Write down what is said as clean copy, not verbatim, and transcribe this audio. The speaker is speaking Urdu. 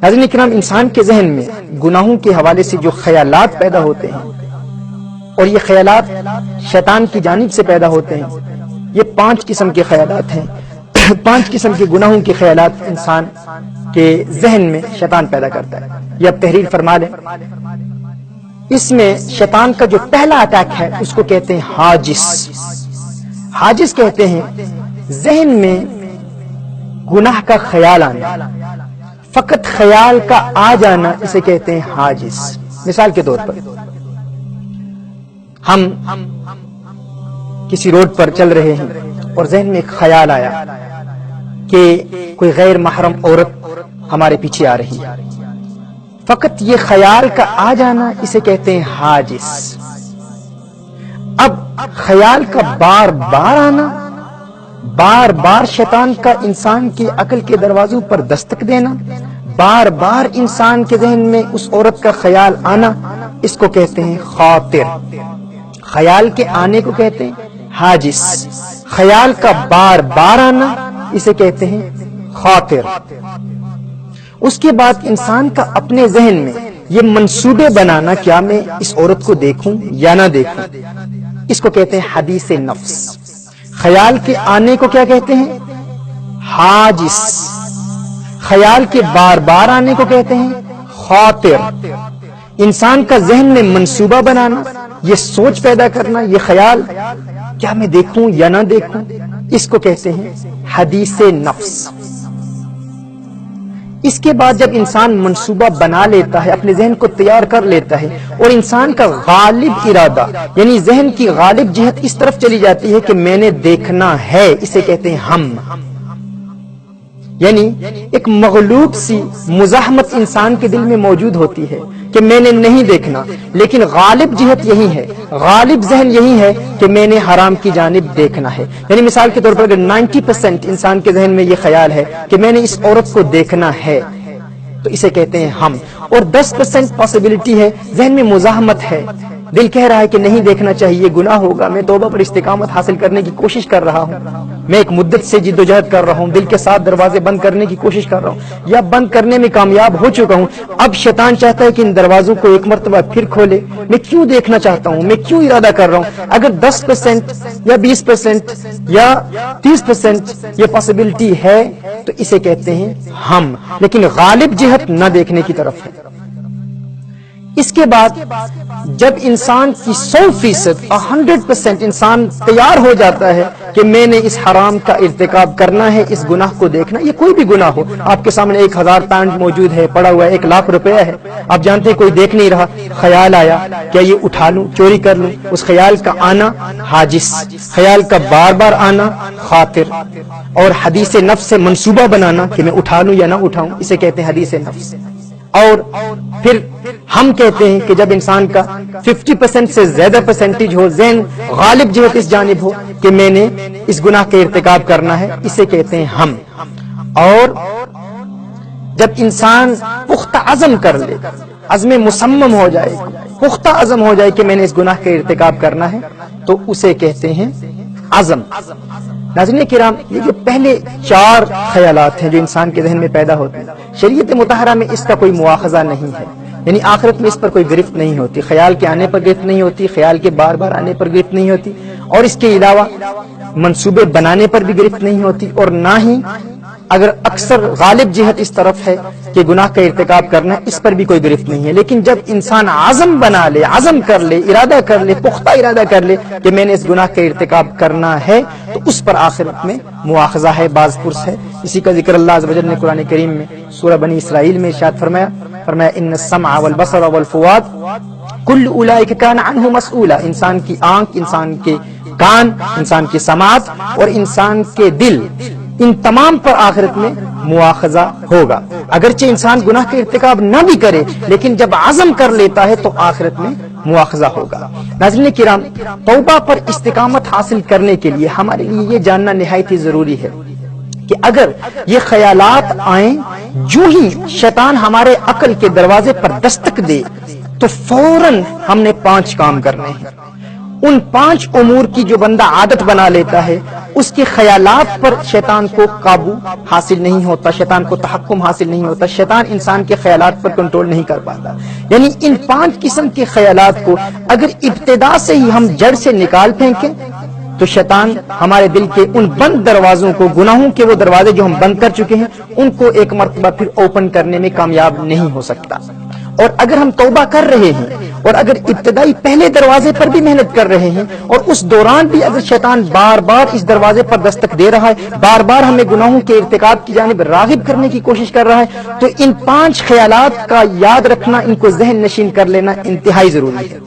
ناظرین کرام، انسان کے ذہن میں گناہوں کے حوالے سے جو خیالات پیدا ہوتے ہیں، اور یہ خیالات شیطان کی جانب سے پیدا ہوتے ہیں، یہ 5 قسم کے خیالات ہیں۔ 5 قسم کے گناہوں کے خیالات انسان کے ذہن میں شیطان پیدا کرتا ہے۔ یہ اب تحریر فرما لیں۔ اس میں شیطان کا جو پہلا اٹیک ہے اس کو کہتے ہیں حاجس۔ حاجس کہتے ہیں ذہن میں گناہ کا خیال آنا، فقط خیال کا آ جانا، اسے کہتے ہیں حاجس۔ مثال کے طور پر ہم کسی روڈ پر چل رہے ہیں اور ذہن میں ایک خیال آیا کہ کوئی غیر محرم عورت ہمارے پیچھے آ رہی ہے، فقط یہ خیال کا آ جانا اسے کہتے ہیں حاجس۔ اب خیال کا بار بار آنا، بار بار شیطان کا انسان کی عقل کے دروازوں پر دستک دینا، بار بار انسان کے ذہن میں اس عورت کا خیال آنا، اس کو کہتے ہیں خاطر۔ خیال کے آنے کو کہتے ہیں حاجس، خیال کا بار بار آنا اسے کہتے ہیں خاطر۔ اس کے بعد انسان کا اپنے ذہن میں یہ منصوبے بنانا، کیا میں اس عورت کو دیکھوں یا نہ دیکھوں، اس کو کہتے ہیں حدیث نفس۔ خیال کے آنے کو کیا کہتے ہیں حاجس، خیال کے بار بار آنے کو کہتے ہیں خاطر۔ انسان کا ذہن میں منصوبہ بنانا، یہ سوچ پیدا کرنا، یہ خیال کیا میں دیکھوں یا نہ دیکھوں، اس کو کہتے ہیں حدیث نفس۔ اس کے بعد جب انسان منصوبہ بنا لیتا ہے، اپنے ذہن کو تیار کر لیتا ہے، اور انسان کا غالب ارادہ یعنی ذہن کی غالب جہت اس طرف چلی جاتی ہے کہ میں نے دیکھنا ہے، اسے کہتے ہیں ہم۔ یعنی ایک مغلوب سی مزاحمت انسان کے دل میں موجود ہوتی ہے کہ میں نے نہیں دیکھنا، لیکن غالب جہت یہی ہے، غالب ذہن یہی ہے کہ میں نے حرام کی جانب دیکھنا ہے۔ یعنی مثال کے طور پر اگر 90% انسان کے ذہن میں یہ خیال ہے کہ میں نے اس عورت کو دیکھنا ہے، تو اسے کہتے ہیں ہم، اور 10% پاسبلٹی ہے ذہن میں مزاحمت ہے، دل کہہ رہا ہے کہ نہیں دیکھنا چاہیے، گناہ ہوگا، میں توبہ پر استقامت حاصل کرنے کی کوشش کر رہا ہوں، میں ایک مدت سے جد و جہد کر رہا ہوں، دل کے ساتھ دروازے بند کرنے کی کوشش کر رہا ہوں، یا بند کرنے میں کامیاب ہو چکا ہوں، اب شیطان چاہتا ہے کہ ان دروازوں کو ایک مرتبہ پھر کھولے، میں کیوں دیکھنا چاہتا ہوں، میں کیوں ارادہ کر رہا ہوں۔ اگر 10% یا 20% یا 30% یہ پاسبلٹی ہے تو اسے کہتے ہیں ہم، لیکن غالب جہت نہ دیکھنے کی طرف ہے۔ اس کے بعد جب انسان کی 100% 100% انسان تیار ہو جاتا ہے کہ میں نے اس حرام کا ارتکاب کرنا ہے، اس گناہ کو دیکھنا، یہ کوئی بھی گناہ ہو، آپ کے سامنے 1000 پاؤنڈ موجود ہے، پڑا ہوا ہے، 1,00,000 روپیہ ہے، آپ جانتے ہیں کوئی دیکھ نہیں رہا، خیال آیا کیا یہ اٹھا لوں، چوری کر لوں، اس خیال کا آنا حاجس، خیال کا بار بار آنا خاطر، اور حدیث نفس سے منصوبہ بنانا کہ میں اٹھا لوں یا نہ اٹھاؤں، اسے کہتے ہیں حدیث نفس۔ اور پھر ہم کہتے ہیں کہ جب انسان کا 50% سے زیادہ پرسنٹیج ہو، ذہن غالب جہت اس جانب ہو کہ میں نے اس گناہ کا ارتکاب کرنا ہے، اسے کہتے ہیں ہم۔ اور جب انسان پختہ عزم کر لے، عزم مصمم ہو جائے، پختہ عزم ہو جائے کہ میں نے اس گناہ کا ارتکاب کرنا ہے، تو اسے کہتے ہیں عزم۔ ناظرین کرام، یہ جو پہلے 4 خیالات ہیں جو انسان کے ذہن میں پیدا ہوتے ہیں، شریعت مطہرہ میں اس کا کوئی مواخذہ نہیں ہے، یعنی آخرت میں اس پر کوئی گرفت نہیں ہوتی، خیال کے آنے پر گرفت نہیں ہوتی، خیال کے بار بار آنے پر گرفت نہیں ہوتی، اور اس کے علاوہ منصوبے بنانے پر بھی گرفت نہیں ہوتی، اور نہ ہی اگر اکثر غالب جہت اس طرف ہے کہ گناہ کا ارتکاب کرنا، اس پر بھی کوئی گرفت نہیں ہے۔ لیکن جب انسان عزم بنا لے، عزم کر لے، ارادہ کر لے، پختہ ارادہ کر لے کہ میں نے اس گناہ کا ارتکاب کرنا ہے، تو اس پر آخرت میں مواخذہ ہے، باز پرس ہے۔ اسی کا ذکر اللہ عز و جل نے قرآن کریم میں سورہ بنی اسرائیل میں ارشاد فرمایا ان السمع والبصر والفؤاد کل اولئک کان عنہ مسئولا، انسان کی آنکھ، انسان کے کان، انسان کی سماعت اور انسان کے دل، ان تمام پر آخرت میں مواخذہ ہوگا۔ اگرچہ انسان گناہ کا ارتکاب نہ بھی کرے، لیکن جب عزم کر لیتا ہے تو آخرت میں مواخذہ ہوگا۔ ناظرین کرام، توبہ پر استقامت حاصل کرنے کے لیے ہمارے لیے یہ جاننا نہایت ہی ضروری ہے کہ اگر یہ خیالات آئیں، جو ہی شیطان ہمارے عقل کے دروازے پر دستک دے تو فوراً ہم نے 5 کام کرنے ہیں۔ ان 5 امور کی جو بندہ عادت بنا لیتا ہے، اس کے خیالات پر شیطان کو قابو حاصل نہیں ہوتا، شیطان کو تحکم حاصل نہیں ہوتا، شیطان انسان کے خیالات پر کنٹرول نہیں کر پاتا۔ یعنی ان 5 قسم کے خیالات کو اگر ابتدا سے ہی ہم جڑ سے نکال پھینکیں تو شیطان ہمارے دل کے ان بند دروازوں کو، گناہوں کے وہ دروازے جو ہم بند کر چکے ہیں، ان کو ایک مرتبہ پھر اوپن کرنے میں کامیاب نہیں ہو سکتا۔ اور اگر ہم توبہ کر رہے ہیں اور اگر ابتدائی پہلے دروازے پر بھی محنت کر رہے ہیں اور اس دوران بھی اگر شیطان بار بار اس دروازے پر دستک دے رہا ہے، بار بار ہمیں گناہوں کے ارتکاب کی جانب راغب کرنے کی کوشش کر رہا ہے، تو ان 5 خیالات کا یاد رکھنا، ان کو ذہن نشین کر لینا انتہائی ضروری ہے۔